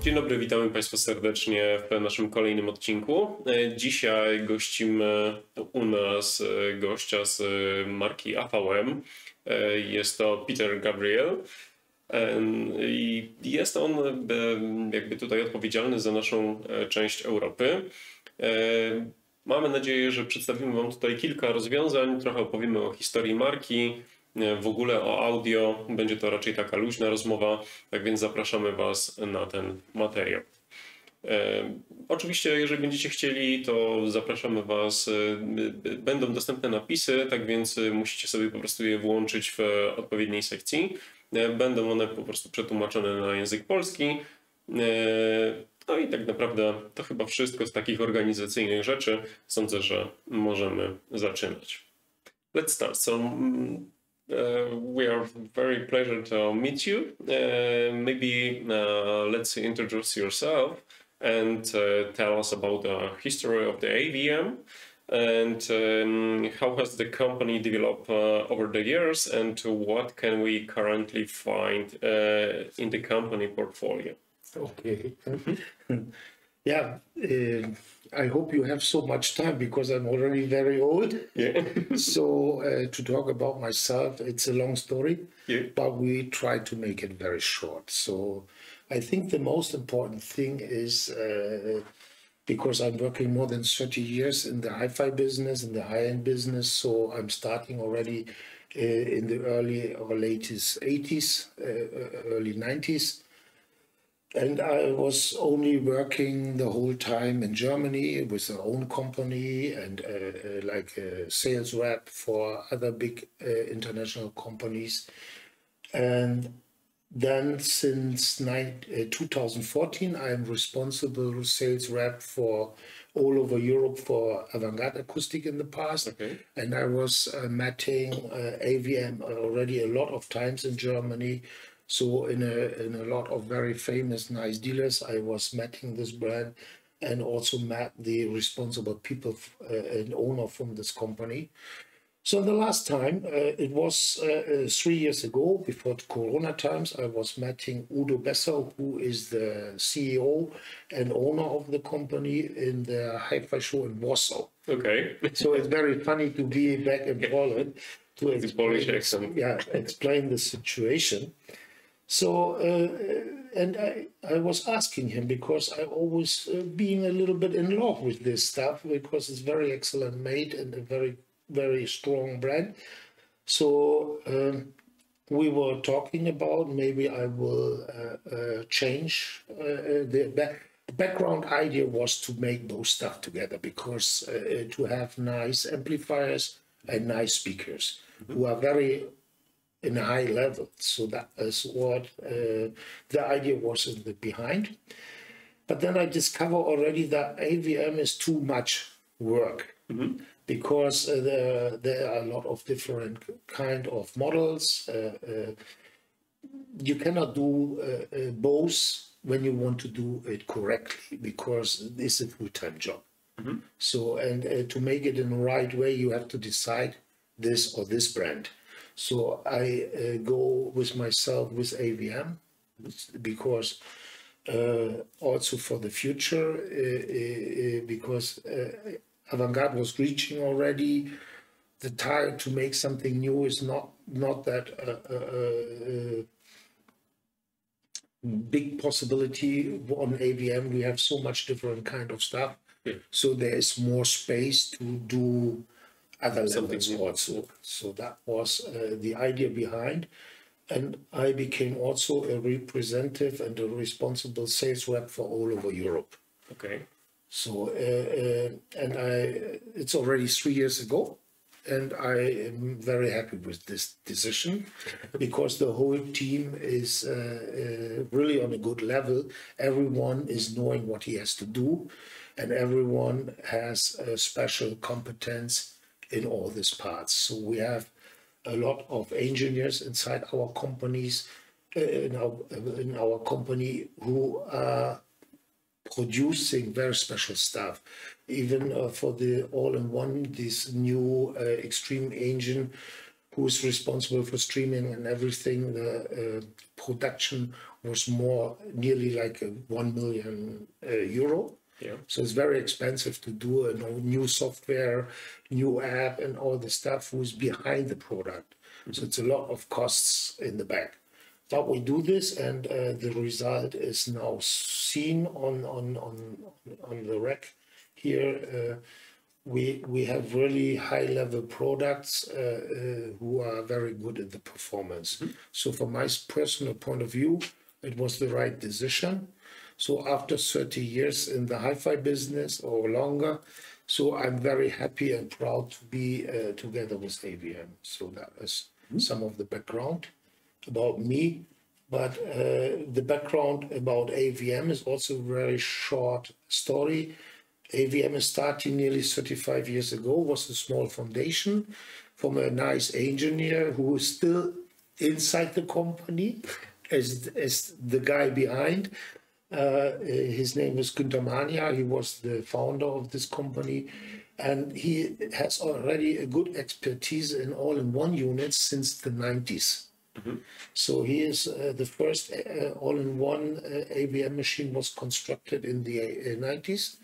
Dzień dobry, witamy Państwa serdecznie w naszym kolejnym odcinku. Dzisiaj gościmy u nas gościa z marki AVM. Jest to Peter Gabriel i jest on jakby tutaj odpowiedzialny za naszą część Europy. Mamy nadzieję, że przedstawimy Wam tutaj kilka rozwiązań, trochę opowiemy o historii marki, w ogóle o audio. Będzie to raczej taka luźna rozmowa, tak więc zapraszamy Was na ten materiał. Oczywiście, jeżeli będziecie chcieli, to zapraszamy Was, będą dostępne napisy, tak więc musicie sobie po prostu je włączyć w odpowiedniej sekcji. Będą one po prostu przetłumaczone na język polski. No i tak naprawdę to chyba wszystko z takich organizacyjnych rzeczy. Sądzę, że możemy zaczynać. Let's start. So, we are very pleasure to meet you. Maybe let's introduce yourself and tell us about the history of the AVM and how has the company developed over the years and what can we currently find in the company portfolio. Okay. Yeah, I hope you have so much time because I'm already very old. Yeah. So to talk about myself, it's a long story, Yeah. but we try to make it very short. So I think the most important thing is because I'm working more than 30 years in the hi-fi business, in the high-end business, so I'm starting already in the early or latest 80s, early 90s. And I was only working the whole time in Germany with our own company and like a sales rep for other big international companies. And then since 2014, I'm responsible sales rep for all over Europe for avant-garde acoustic in the past. Okay. And I was matching AVM already a lot of times in Germany. So in a lot of very famous, nice dealers, I was matching this brand and also met the responsible people and owner from this company. So the last time, it was 3 years ago, before the Corona times, I was meeting Udo Besser, who is the CEO and owner of the company in the hi-fi show in Warsaw. Okay. So it's very funny to be back in Poland to explain the situation. So, and I was asking him because I always being a little bit in love with this stuff because it's very excellent made and a very, very strong brand. So we were talking about maybe I will change the background idea was to make those stuff together because to have nice amplifiers and nice speakers who are very in a high level. So that is what the idea was in the behind. But then I discovered already that AVM is too much work because there are a lot of different kind of models. You cannot do both when you want to do it correctly because this is a full-time job. So, and to make it in the right way, you have to decide this or this brand. So I go with myself with AVM because also for the future, because avant-garde was reaching already. The time to make something new is not that big possibility on AVM. We have so much different kind of stuff, so there is more space to do other levels also. So that was the idea behind. And I became also a representative and a responsible sales rep for all over Europe. Okay. So, and it's already 3 years ago. And I am very happy with this decision because the whole team is really on a good level. Everyone is knowing what he has to do and everyone has a special competence in all these parts. So we have a lot of engineers inside our companies, in our company who are producing very special stuff. Even for the all-in-one, this new extreme engine who is responsible for streaming and everything, the production was nearly like €1 million. Yeah. So it's very expensive to do a new software, new app, and all the stuff who's behind the product. So it's a lot of costs in the back. But we do this, and the result is now seen on the rack here. We have really high-level products who are very good at the performance. So from my personal point of view, it was the right decision. So after 30 years in the hi-fi business or longer, so I'm very happy and proud to be together with AVM. So that is some of the background about me. But the background about AVM is also a very short story. AVM is starting nearly 35 years ago, was a small foundation from a nice engineer who is still inside the company as the guy behind. His name is Günther Mania. He was the founder of this company, and he has already a good expertise in all-in-one units since the 90s. So he is the first all-in-one AVM machine was constructed in the 90s.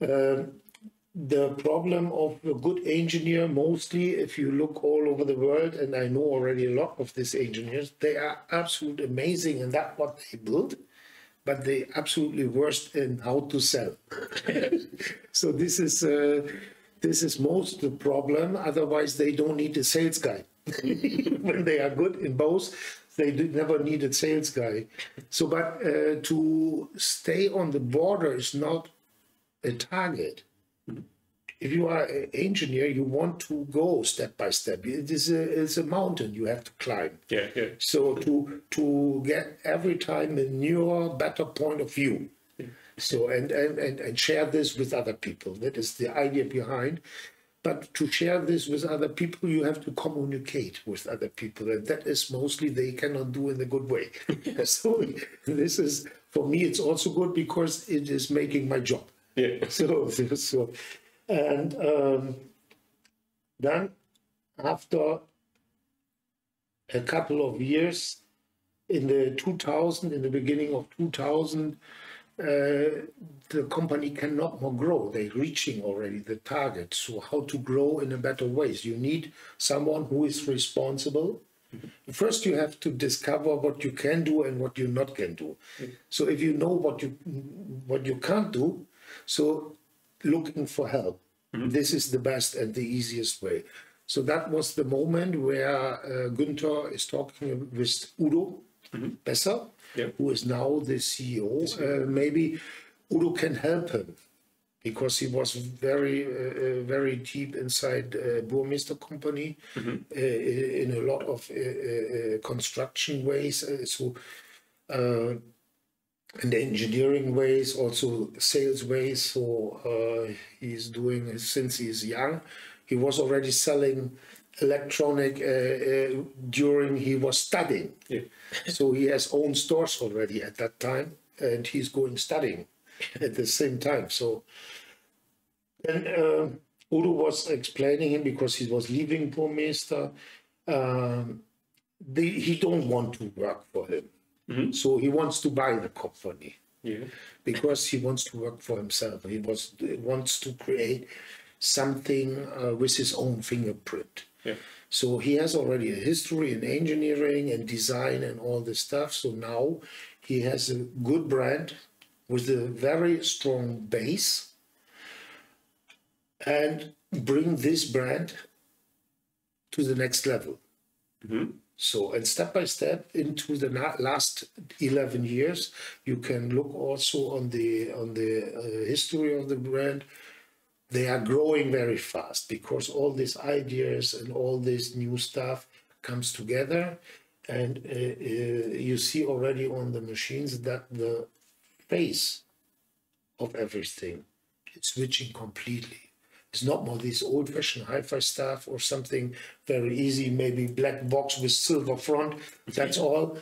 The problem of a good engineer, mostly if you look all over the world, and I know already a lot of these engineers, they are absolutely amazing in that what they build, but they absolutely worst in how to sell. So this is most the problem. Otherwise, they don't need a sales guy. When they are good in both, they never need a sales guy. So, but to stay on the border is not a target. If you are an engineer, you want to go step by step. It's a mountain you have to climb. Yeah. So to get every time a newer, better point of view. So and share this with other people. That is the idea behind. But to share this with other people, you have to communicate with other people, and that is mostly they cannot do in a good way. So this is, for me, it's also good because it is making my job. Yeah. So and then after a couple of years, in the beginning of 2000, the company cannot more grow. They're reaching already the target. So how to grow in a better ways? You need someone who is responsible. First, you have to discover what you can do and what you not can do. So if you know what you can't do, so looking for help. This is the best and the easiest way. So that was the moment where Günther is talking with Udo Besser, who is now the CEO. Maybe Udo can help him because he was very deep inside Burmeister company in a lot of construction ways, and engineering ways, also sales ways. So he's doing, since he's young, he was already selling electronic during he was studying. So he has own stores already at that time, and he's going studying at the same time. So then Udo was explaining him, because he was leaving Burmeister, he don't want to work for him. So he wants to buy the company because he wants to work for himself. He wants to create something with his own fingerprint. So he has already a history in engineering and design and all this stuff. So now he has a good brand with a very strong base, and bring this brand to the next level. So, and step by step into the last 11 years, you can look also on the history of the brand. They are growing very fast because all these ideas and all this new stuff comes together, and you see already on the machines that the face of everything is switching completely. It's not more this old-fashioned hi-fi stuff or something very easy, maybe black box with silver front, that's all.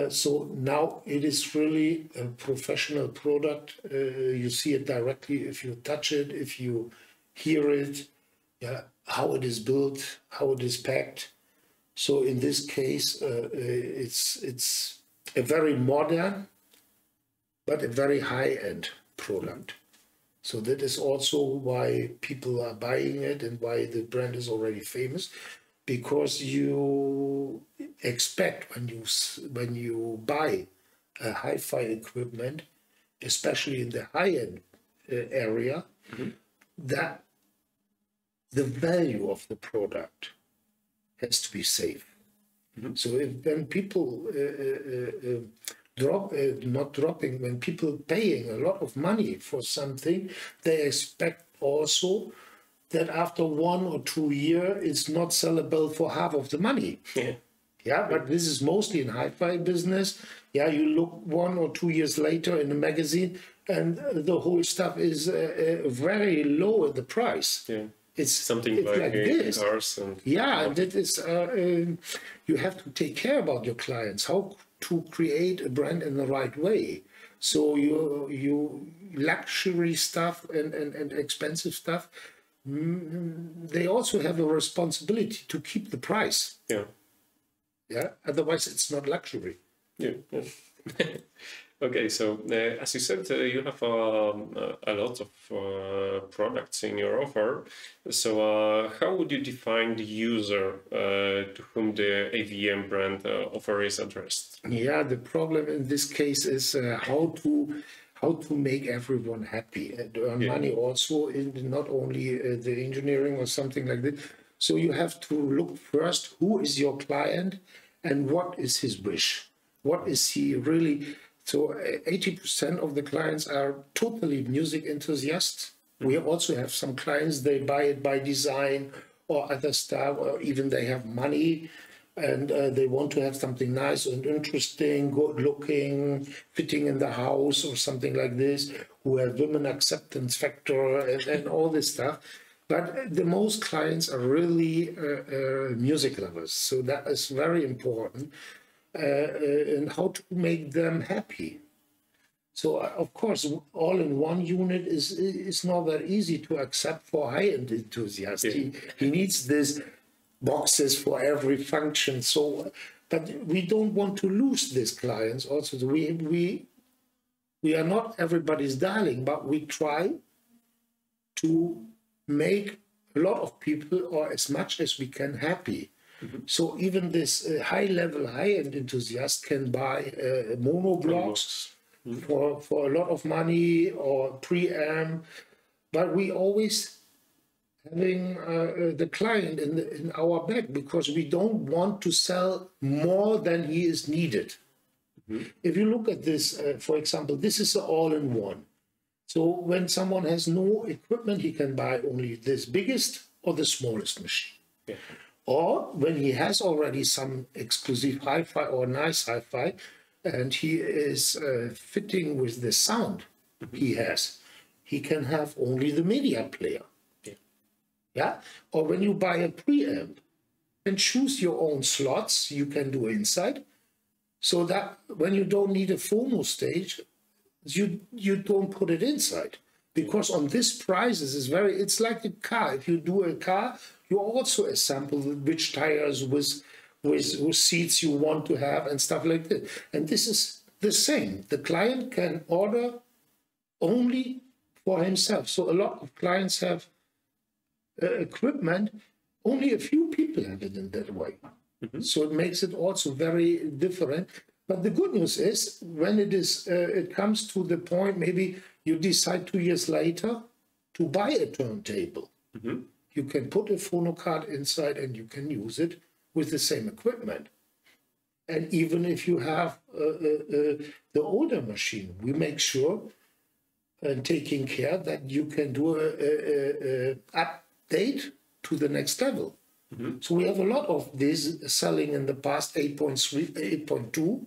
So now it is really a professional product. You see it directly if you touch it, if you hear it, how it is built, how it is packed. So in this case, it's a very modern, but a very high-end product. So that is also why people are buying it and why the brand is already famous, because you expect when you buy a hi-fi equipment, especially in the high-end area, that the value of the product has to be safe. So when people when people paying a lot of money for something, they expect also that after 1 or 2 years, it's not sellable for half of the money. Yeah, but this is mostly in hi-fi business. Yeah, you look 1 or 2 years later in the magazine, and the whole stuff is very low at the price. Yeah. It's something it's like this. Cars and and that is you have to take care about your clients, how to create a brand in the right way. So you luxury stuff and expensive stuff, they also have a responsibility to keep the price. Yeah, otherwise it's not luxury. Okay, so as you said, you have a lot of products in your offer. So how would you define the user to whom the AVM brand offer is addressed? Yeah, the problem in this case is how to make everyone happy and earn money also, in not only the engineering or something like that. So you have to look first, who is your client and what is his wish? What is he really? So 80% of the clients are totally music enthusiasts. We also have some clients, they buy it by design or other stuff, or even they have money and they want to have something nice and interesting, good looking, fitting in the house or something like this, who have women acceptance factor and all this stuff. But the most clients are really music lovers. So that is very important. And how to make them happy. So of course, all-in-one unit is not that easy to accept for high-end enthusiasts. He needs these boxes for every function. So, but we don't want to lose these clients. Also, we are not everybody's darling, but we try to make a lot of people, or as much as we can, happy. So even this high-level, high-end enthusiast can buy mono blocks for a lot of money or preamp, but we always having the client in our back, because we don't want to sell more than he is needed. If you look at this, for example, this is an all-in-one. So when someone has no equipment, he can buy only this biggest or the smallest machine. Or when he has already some exclusive hi-fi or nice hi-fi, and he is fitting with the sound he has, he can have only the media player. Or when you buy a preamp and choose your own slots, you can do inside, so that when you don't need a phono stage, you don't put it inside. Because on this prices is it's like a car. If you do a car, you also assemble which tires with seats you want to have and stuff like that. And this is the same. The client can order only for himself. So a lot of clients have equipment, only a few people have it in that way. So it makes it also very different. But the good news is, when it comes to the point, maybe you decide 2 years later to buy a turntable. You can put a phono card inside and you can use it with the same equipment. And even if you have the older machine, we make sure and taking care that you can do a update to the next level. So we have a lot of this selling in the past, 8.3, 8.2.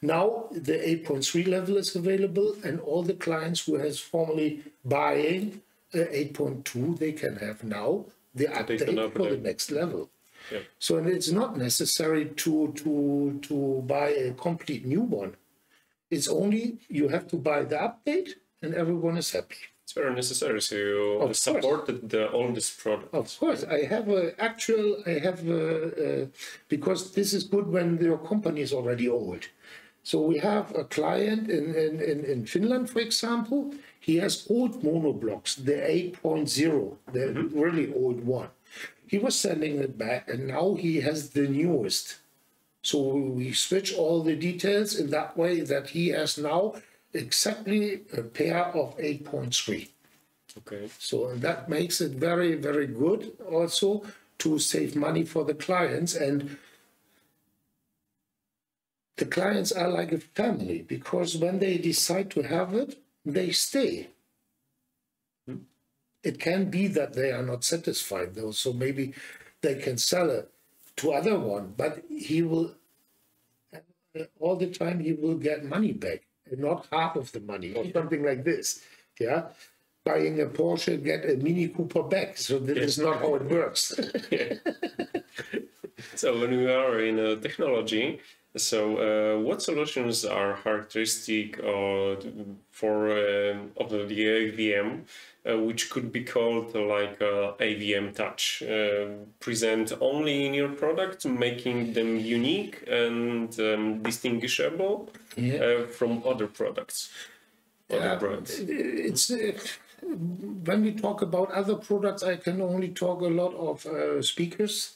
Now the 8.3 level is available, and all the clients who has formerly buying 8.2, they can have now the update for the next level. So it's not necessary to buy a complete new one. It's only you have to buy the update and everyone is happy. It's very necessary. So you supported the oldest product. Of course, I have because this is good when your company is already old. So we have a client in Finland, for example. He has old monoblocks, the 8.0, the really old one. He was sending it back, and now he has the newest. So we switch all the details in that way that he has now exactly a pair of 8.3. Okay. So that makes it very, very good also to save money for the clients. And the clients are like a family, because when they decide to have it, they stay. It can be that they are not satisfied though, so maybe they can sell it to other one, but he will, all the time he will get money back, and not half of the money or something like this. Yeah, buying a Porsche, get a Mini Cooper back. So this is not how it works. So when we are in technology, so what solutions are characteristic for of the AVM, which could be called like AVM touch, present only in your product, making them unique and distinguishable from other products, other brands? It's when we talk about other products, I can only talk a lot of speakers.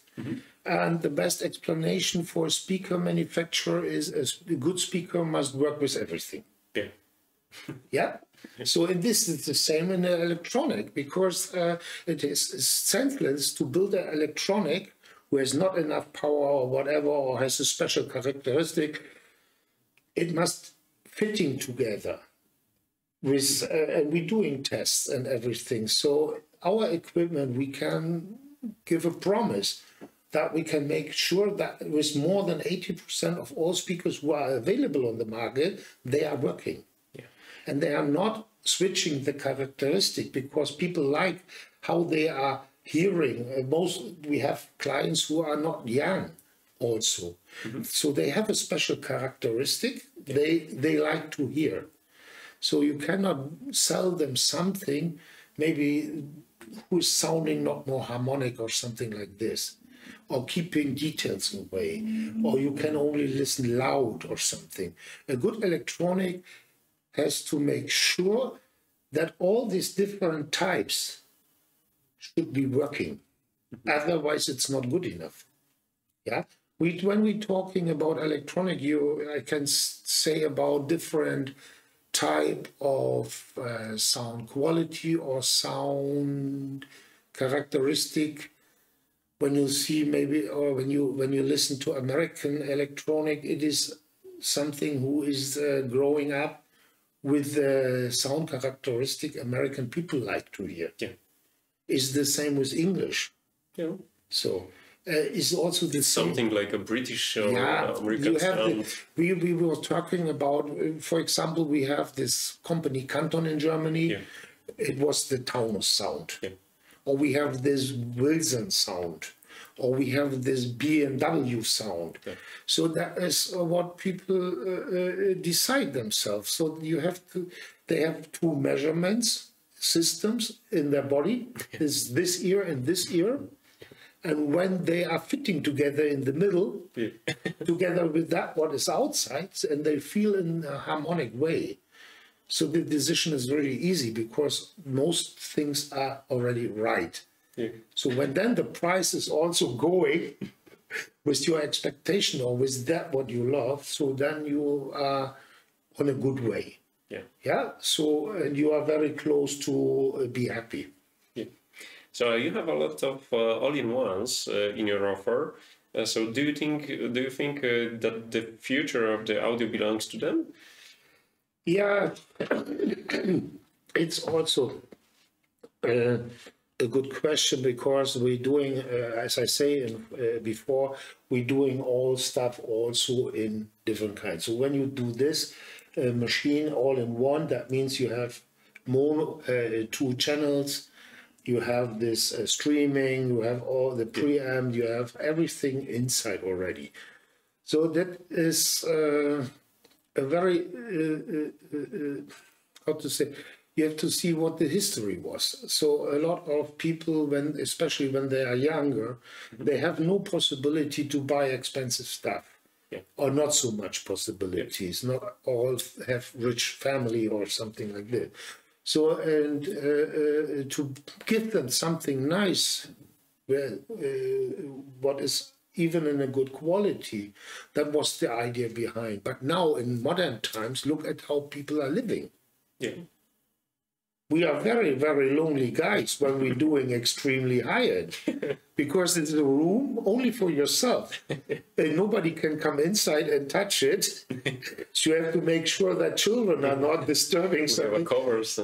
And the best explanation for a speaker manufacturer is a good speaker must work with everything. Yeah. Yeah. So in this, it's the same in the electronic, because it is senseless to build an electronic who has not enough power or whatever, or has a special characteristic. It must fitting together with, and we're doing tests and everything. So our equipment, we can give a promise that we can make sure that with more than 80% of all speakers who are available on the market, they are working. Yeah. And they are not switching the characteristic, because people like how they are hearing. We have clients who are not young also. So they have a special characteristic they like to hear. So you cannot sell them something maybe who is sounding not more harmonic or something like this, or keeping details away, or you can only listen loud or something. A good electronic has to make sure that all these different types should be working. Otherwise, it's not good enough. Yeah. When we're talking about electronic, I can say about different type of sound quality or sound characteristic. When you see maybe, or when you listen to American electronic, it is something who is growing up with the sound characteristic American people like to hear. Yeah. It's the same with English. Yeah. So it's also the something like a British American sound. We were talking about, for example, we have this company Canton in Germany. Yeah. It was the Taunus sound. Yeah. Or we have this Wilson sound, or we have this B&W sound. Okay. So that is what people decide themselves. So they have two measurements systems in their body, is this ear and this ear. And when they are fitting together in the middle, together with that what is outside, and they feel in a harmonic way. So the decision is very easy, because most things are already right. Yeah. So when then the price is also going with your expectation or with that what you love, so then you are on a good way. Yeah. Yeah. So and you are very close to be happy. Yeah. So you have a lot of all-in-ones in your offer. So do you think that the future of the audio belongs to them? Yeah, it's also a good question, because we're doing, as I say before, we're doing all stuff also in different kinds. So when you do this machine all in one, that means you have mono, 2 channels, you have this streaming, you have all the preamp, you have everything inside already. So that is a very, how to say, you have to see what the history was. So a lot of people, especially when they are younger, they have no possibility to buy expensive stuff. Yeah. Or not so much possibilities. Not all have rich family or something like that. So, and to give them something nice, what is even in a good quality, that was the idea behind. But now in modern times, look at how people are living. Yeah. We are very, very lonely guys when we're doing extremely high-end, because it's a room only for yourself. And nobody can come inside and touch it. So you have to make sure that children are not disturbing something,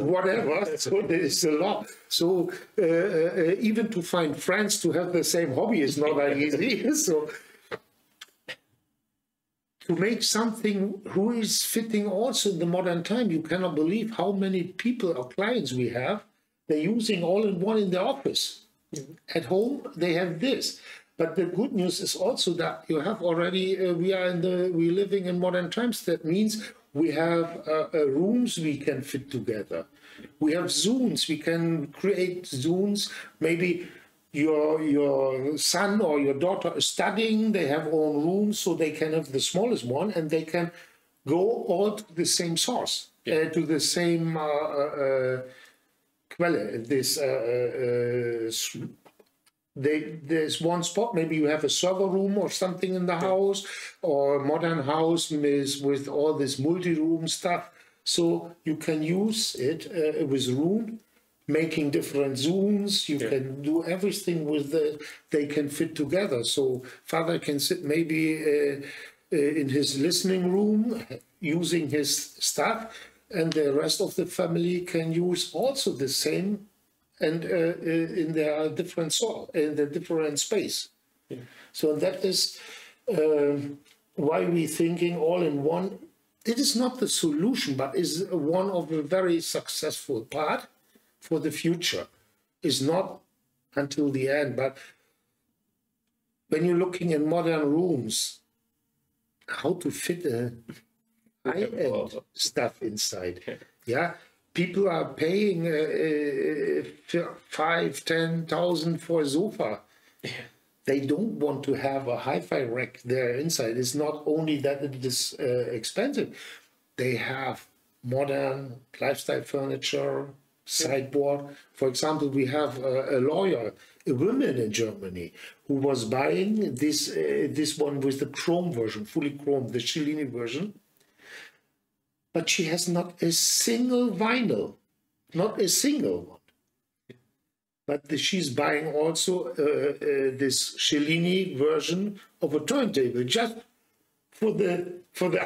whatever. So there is a lot. So even to find friends to have the same hobby is not that easy. So to make something who is fitting also in the modern time, you cannot believe how many people or clients we have. They're using all-in-one in the office. Mm-hmm. At home, they have this. But the good news is also that you have already, we're living in modern times. That means we have rooms we can fit together. We have Zooms, we can create Zooms, maybe your son or your daughter is studying, they have own rooms, so they can have the smallest one, and they can go all to the same source, to the same quelle. There's one spot, maybe you have a server room or something in the house, or a modern house with all this multi-room stuff, so you can use it with room, making different Zooms, you can do everything with they can fit together. So father can sit maybe in his listening room using his stuff, and the rest of the family can use also the same, and in their different space. Yeah. So that is why we're thinking all-in-one. It is not the solution, but is one of the very successful part for the future. Is not until the end, but when you're looking in modern rooms, how to fit a high-end stuff inside. Yeah, people are paying 5,000-10,000 for a sofa. Yeah. They don't want to have a hi-fi rack there inside. It's not only that it is expensive. They have modern lifestyle furniture, sideboard. For example, we have a lawyer, a woman in Germany, who was buying this one with the chrome version, fully chrome, the Cellini version. But she has not a single vinyl, not a single one. But she's buying also this Cellini version of a turntable, just for the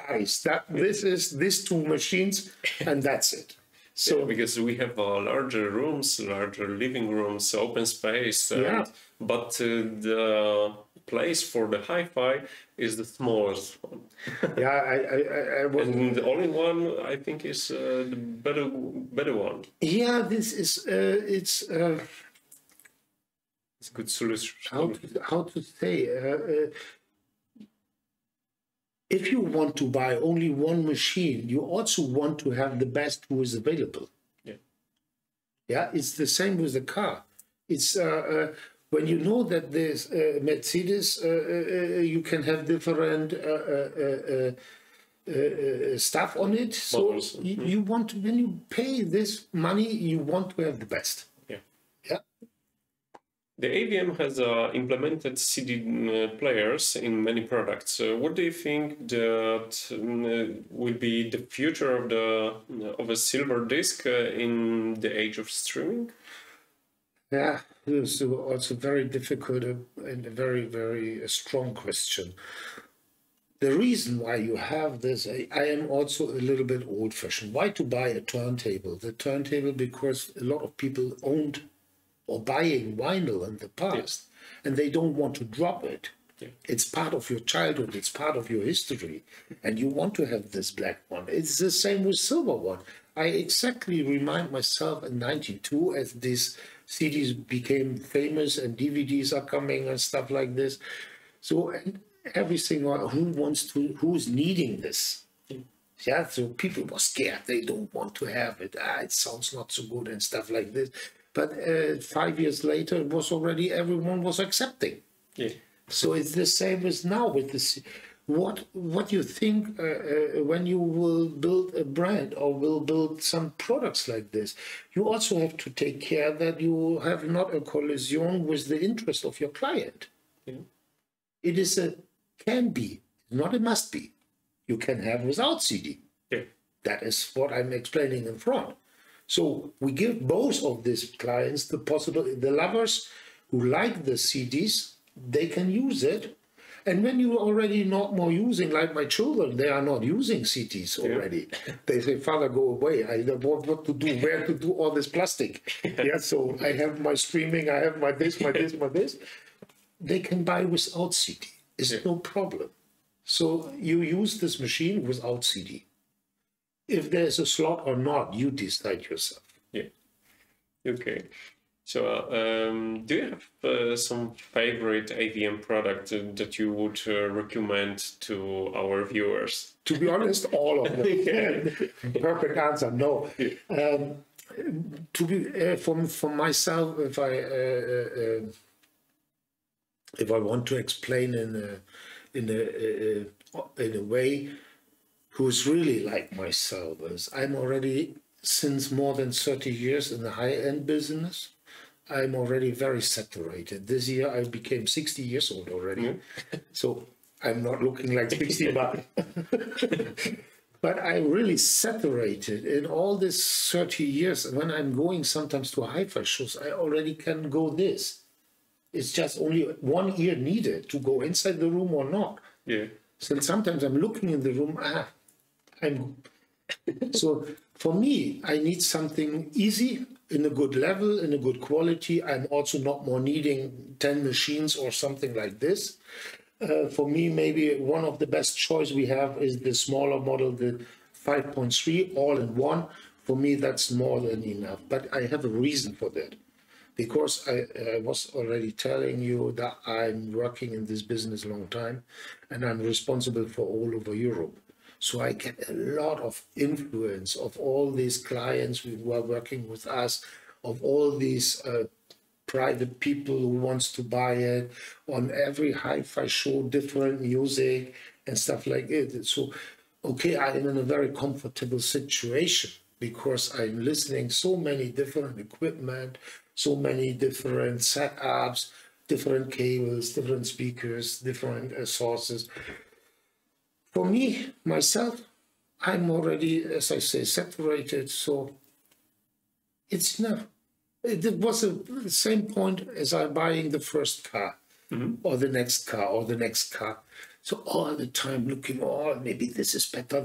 eyes. That this is these two machines, and that's it. So because we have larger rooms, larger living rooms, open space, but the place for the hi-fi is the smallest one. And the all-in-one, I think, is the better one. Yeah, this is it's a good solution. How to say? If you want to buy only one machine, you also want to have the best who is available. Yeah, it's the same with the car. It's when you know that there's Mercedes, you can have different stuff on it. So you want to, when you pay this money, you want to have the best. The AVM has implemented CD players in many products. What do you think that will be the future of a silver disc in the age of streaming? Yeah, it's also very difficult and a very, very strong question. The reason why you have this, I am also a little bit old-fashioned. Why to buy a turntable? The turntable, because a lot of people owned or buying vinyl in the past, and they don't want to drop it. It's part of your childhood, it's part of your history, and you want to have this black one. It's the same with silver one. I exactly remind myself in '92 as these CDs became famous and DVDs are coming and stuff like this. So everything, who's needing this? Yeah, so people were scared. They don't want to have it. It sounds not so good and stuff like this. But 5 years later, it was already everyone was accepting. Yeah. So it's the same as now with this. What you think when you will build a brand or will build some products like this, you also have to take care that you have not a collision with the interest of your client. Yeah. It is can be, not a must be. You can have without CD. Yeah. That is what I'm explaining in front. So we give both of these clients the possibility. The lovers who like the CDs, they can use it. And when you already not more using, like my children, they are not using CDs already. Yeah. They say, Father, go away. I don't know what to do, where to do all this plastic. Yeah, so I have my streaming, I have my this, my this, my this. They can buy without CD. It's no problem. So you use this machine without CD. If there's a slot or not, you decide yourself. Yeah. Okay. So do you have some favorite AVM product that you would recommend to our viewers? To be honest, all of them. Yeah. Perfect answer. No. Yeah. To be for myself, if I want to explain in a way who's really like myself, is I'm already since more than 30 years in the high-end business. I'm already very saturated. This year I became 60 years old already. Mm-hmm. So I'm not looking like 60, but I'm really saturated in all this 30 years. When I'm going sometimes to hi-fi shows, I already can go this. It's just only 1 ear needed to go inside the room or not. Yeah. So sometimes I'm looking in the room, so for me, I need something easy, in a good level, in a good quality. I'm also not more needing 10 machines or something like this. For me, maybe one of the best choice we have is the smaller model, the 5.3 all-in-one. For me, that's more than enough. But I have a reason for that. Because I was already telling you that I'm working in this business a long time, and I'm responsible for all over Europe. So I get a lot of influence of all these clients who are working with us, of all these private people who wants to buy it, on every hi-fi show, different music and stuff like it. So, okay, I'm in a very comfortable situation because I'm listening so many different equipment, so many different setups, different cables, different speakers, different sources. For me, myself, I'm already, as I say, separated, so it's enough. It was the same point as I'm buying the first car, or the next car, or the next car. So all the time looking, oh, maybe this is better,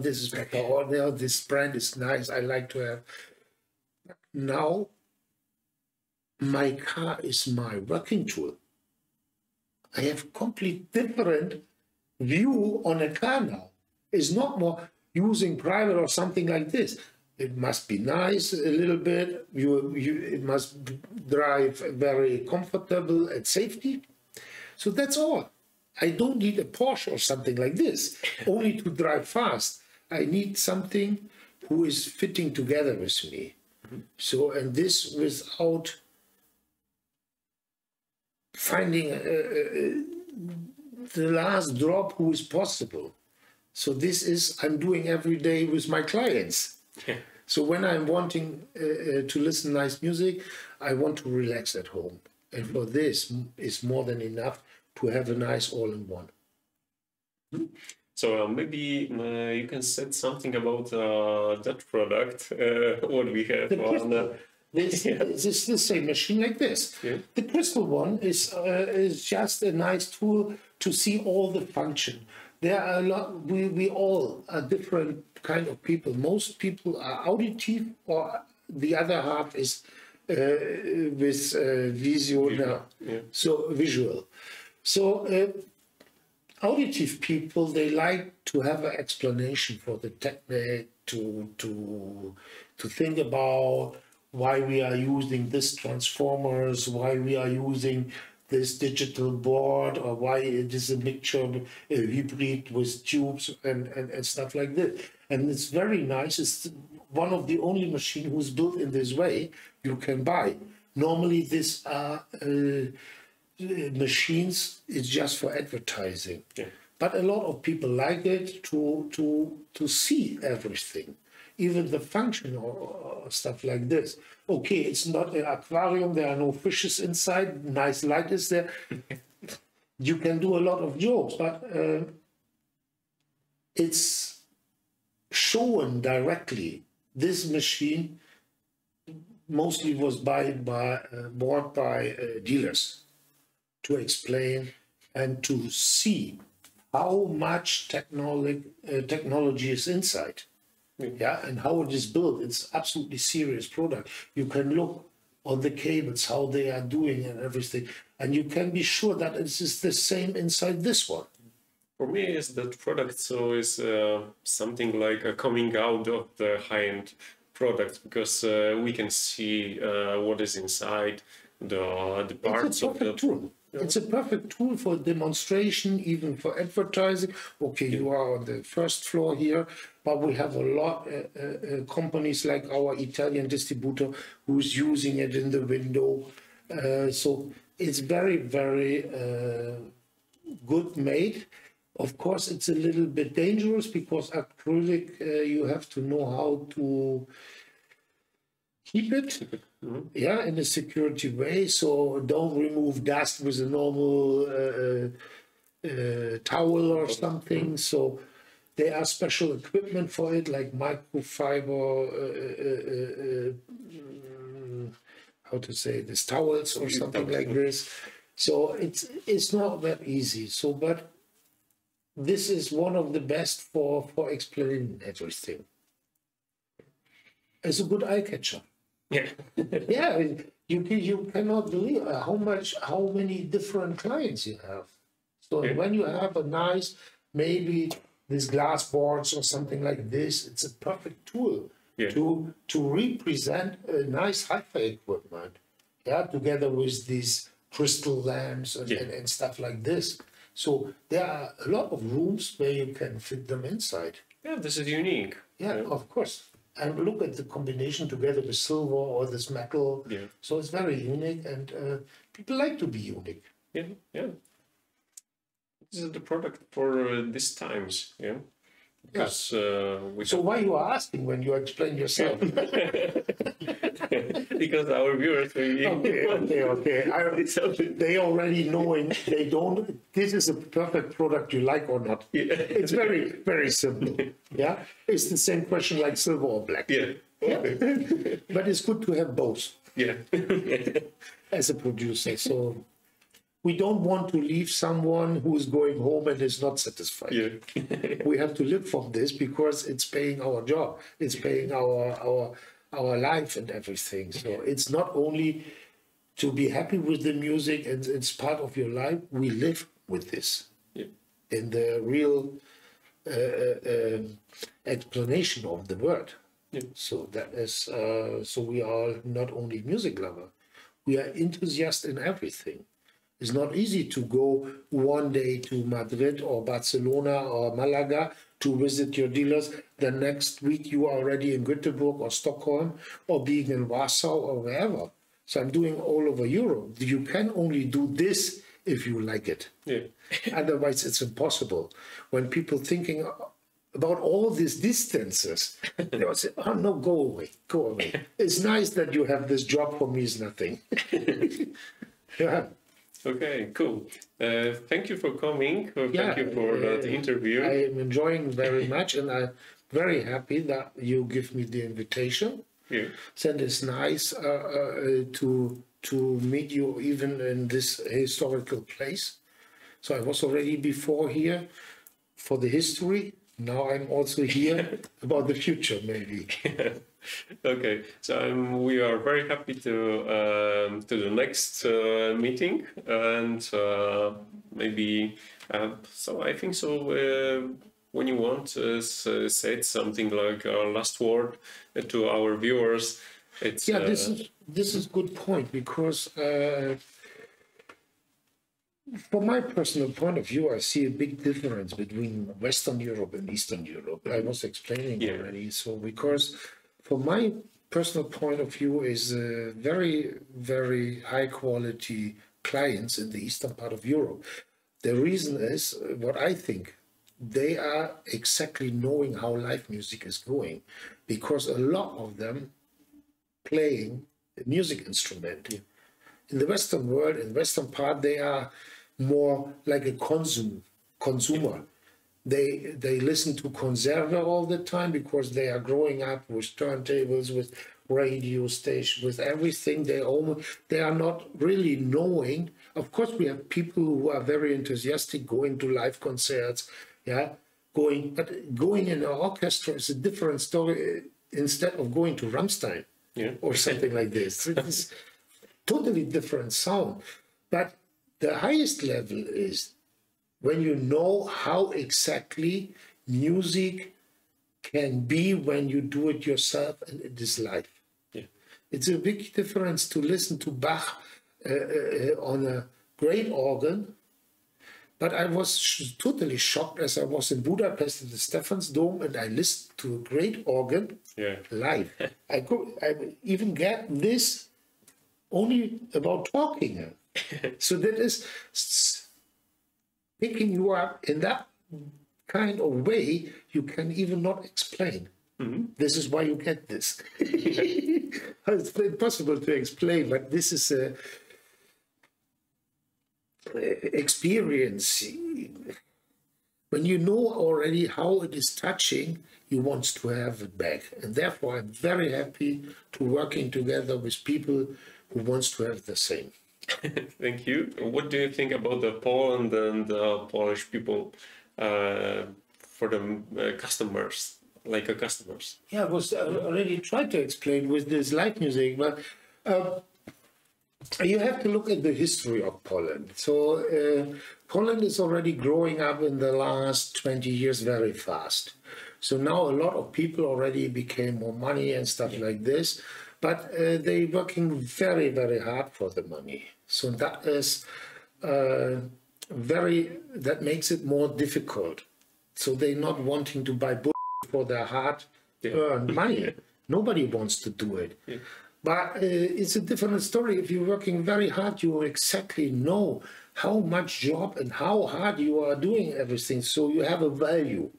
or no, this brand is nice, I like to have. Now, my car is my working tool. I have complete different view on a car now. It's not more using private or something like this. It must be nice a little bit. It must drive very comfortable and safety. So that's all. I don't need a Porsche or something like this, only to drive fast. I need something who is fitting together with me. So, and this without finding the last drop who is possible. So this is, I'm doing every day with my clients. Yeah. So when I'm wanting to listen nice music, I want to relax at home. And for this, it's more than enough to have a nice all-in-one. So maybe you can say something about that product, what we have on... This is the same machine like this. Yeah. The crystal one is just a nice tool to see all the function. There are a lot. We all are different kind of people. Most people are auditive, or the other half is with visual. Yeah. So visual. So auditive people, they like to have an explanation for the technique, to think about why we are using this transformers, why we are using this digital board, or why it is a mixture, a hybrid with tubes and stuff like this. And it's very nice. It's one of the only machines who's built in this way you can buy. Normally, these are machines. It's just for advertising. Yeah. But a lot of people like it to see everything, even the function or stuff like this. Okay, it's not an aquarium. There are no fishes inside. Nice light is there. You can do a lot of jokes, but it's shown directly. This machine mostly was bought by dealers to explain and to see how much technology is inside. Yeah, and how it is built. It's absolutely serious product. You can look on the cables, how they are doing and everything, and you can be sure that it is the same inside this one. For me, is that product so is something like a coming out of the high-end products, because we can see what is inside the parts of the tool. It's a perfect tool for demonstration, even for advertising. Okay, you are on the first floor here, but we have a lot of companies like our Italian distributor who's using it in the window. So it's very, very good made. Of course, it's a little bit dangerous because acrylic, you have to know how to keep it. Yeah, in a security way. So don't remove dust with a normal towel or something. So there are special equipment for it, like microfiber, how to say this, towels or something like this. So it's not that easy. So, but this is one of the best for explaining everything. It's a good eye catcher. Yeah. Yeah, you cannot believe how many different clients you have. So when you have a nice, maybe these glass boards or something like this, it's a perfect tool to represent a nice hi-fi equipment. Yeah, together with these crystal lamps and stuff like this. So there are a lot of rooms where you can fit them inside. Yeah, this is unique. Yeah, of course. And look at the combination together with silver or this metal. Yeah. So it's very unique, and people like to be unique. Yeah, yeah. This is the product for these times. Yeah. Because so why you are asking when you explain yourself? Because our viewers maybe. Okay. They already knowing they don't. This is a perfect product you like or not. Yeah. It's very, very simple. Yeah, it's the same question like silver or black. Yeah. But it's good to have both. Yeah. As a producer, so we don't want to leave someone who is going home and is not satisfied. Yeah. We have to live from this because it's paying our job. It's paying our life and everything. So it's not only to be happy with the music and it's part of your life. We live with this in the real explanation of the word. Yeah. So that is so we are not only music lover, we are enthusiasts in everything. It's not easy to go one day to Madrid or Barcelona or Malaga to visit your dealers. The next week you are already in Göteborg or Stockholm or being in Warsaw or wherever. So I'm doing all over Europe. You can only do this if you like it. Yeah. Otherwise it's impossible. When people thinking about all these distances, they will say, oh no, go away. It's nice that you have this job. For me is nothing. Yeah. Okay, cool. Thank you for coming. Thank you for that interview. I am enjoying very much, and I'm very happy that you give me the invitation. Yeah. And it's nice to meet you even in this historical place. So I was already before here for the history. Now I'm also here about the future, maybe. Okay, so we are very happy to the next meeting, and maybe so I think so. When you want to say something like our last word to our viewers, it's this is good point, because From my personal point of view, I see a big difference between Western Europe and Eastern Europe. I was explaining already. So, because from my personal point of view is very, very high quality clients in the eastern part of Europe. The reason is what I think. They are exactly knowing how live music is going, because a lot of them playing a music instrument. Yeah. In the Western world, in the Western part, they are more like a consumer. They listen to conserve all the time because they are growing up with turntables, with radio stations, with everything. They are not really knowing. Of course, we have people who are very enthusiastic going to live concerts, but going in an orchestra is a different story instead of going to Rammstein or something like this. It's totally different sound. But the highest level is when you know how exactly music can be when you do it yourself and it is live. Yeah. It's a big difference to listen to Bach on a great organ, but I was totally shocked as I was in Budapest at the Stephansdom and I listened to a great organ live. I even get this only about talking. So that is picking you up in that kind of way you can even not explain. Mm-hmm. This is why you get this. It's impossible to explain, but this is a experience. When you know already how it is touching, you want to have it back. And therefore, I'm very happy to working together with people who wants to have the same. Thank you. What do you think about the Poland and Polish people for the customers, like customers? Yeah, I was already tried to explain with this live music, but you have to look at the history of Poland. So Poland is already growing up in the last 20 years very fast. So now a lot of people already became more money and stuff like this, but they're working very, very hard for the money. So that is that makes it more difficult. So they're not wanting to buy for their hard-earned money. Nobody wants to do it. Yeah. But it's a different story. If you're working very hard, you exactly know how much job and how hard you are doing everything. So you have a value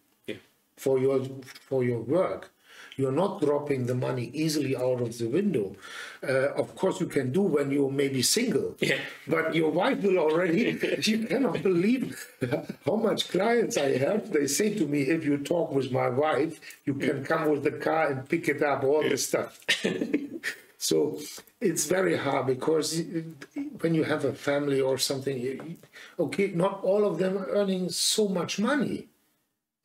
for your work. You're not dropping the money easily out of the window. Of course, you can do when you're maybe single. Yeah. But your wife will already, you cannot believe how much clients I have. They say to me, if you talk with my wife, you can come with the car and pick it up, all the stuff. So it's very hard because when you have a family or something, okay, not all of them are earning so much money.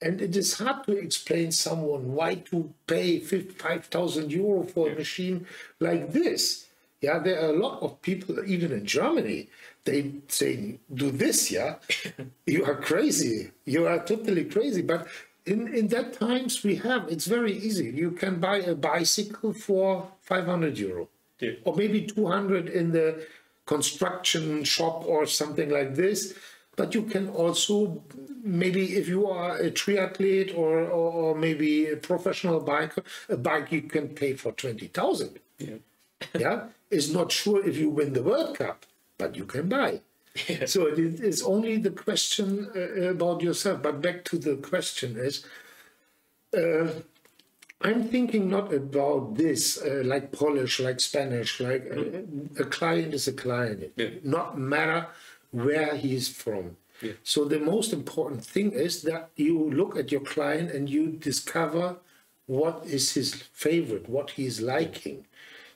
And it is hard to explain someone why to pay 5,000 euro for a machine like this. Yeah, there are a lot of people, even in Germany, they say, do this, yeah? You are crazy. You are totally crazy. But in that times it's very easy. You can buy a bicycle for 500 euro. Yeah. Or maybe 200 in the construction shop or something like this. But you can also, maybe if you are a triathlete or maybe a professional biker, a bike you can pay for 20,000. Yeah. Yeah, it's not sure if you win the World Cup, but you can buy. Yeah. So it is only the question about yourself. But back to the question is, I'm thinking not about this, like Polish, like Spanish, like a client is a client. Yeah. Not matter where he's from. Yeah. So the most important thing is that you look at your client and you discover what is his favorite, what he's liking.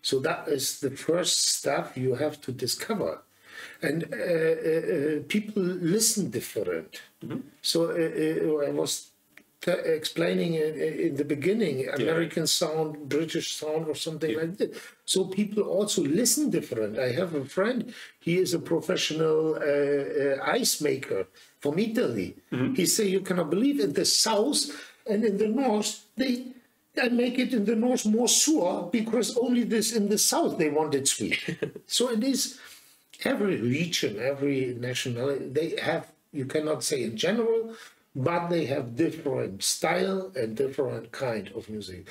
So that is the first stuff you have to discover. And people listen different. Mm-hmm. So I was explaining in the beginning, American sound, British sound or something like that. So people also listen different. I have a friend, he is a professional ice maker from Italy. Mm-hmm. He say, you cannot believe in the south and in the north, they make it in the north more sour because only this in the south they want it sweet. So it is, every region, every nationality, they have, you cannot say in general, but they have different style and different kind of music.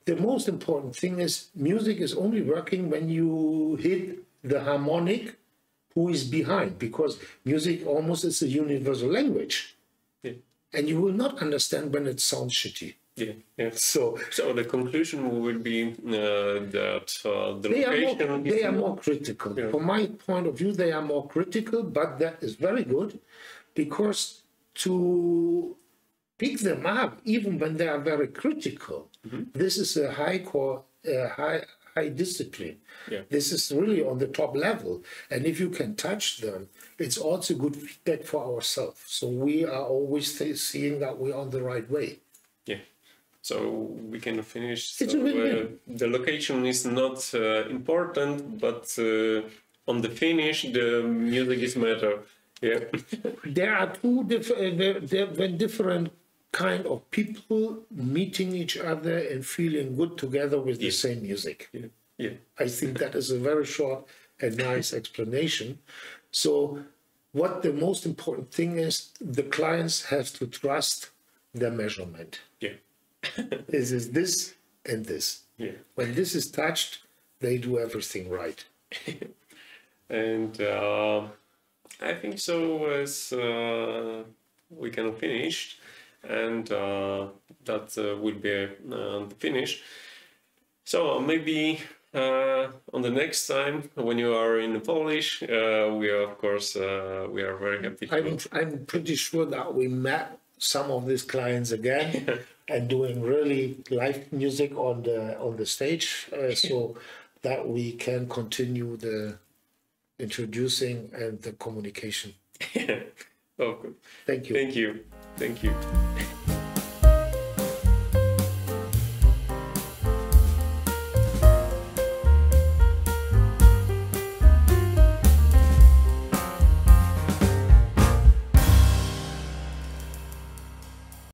The most important thing is music is only working when you hit the harmonic who is behind, because music almost is a universal language. Yeah. And you will not understand when it sounds shitty. Yeah, yeah. So the conclusion would be that the location... They are more critical. Yeah. From my point of view, they are more critical, but that is very good, because to pick them up, even when they are very critical, this is a high discipline. Yeah. This is really on the top level. And if you can touch them, it's also good feedback for ourselves. So we are always seeing that we're on the right way. Yeah. So we can finish. So, the location is not important, but on the finish, the music is matter. Yeah. There are two different kind of people meeting each other and feeling good together with the same music. Yeah. Yeah. I think that is a very short and nice explanation. So what the most important thing is, the clients have to trust the measurement. Yeah. This is this and this. Yeah. When this is touched, they do everything right. And I think so as we can finish, and that will be the finish. So maybe on the next time when you are in Polish, we are of course we are very happy. I'm pretty sure that we met some of these clients again and doing really live music on the stage, so that we can continue the introducing and the communication. Oh, good. Thank you. Thank you. Thank you.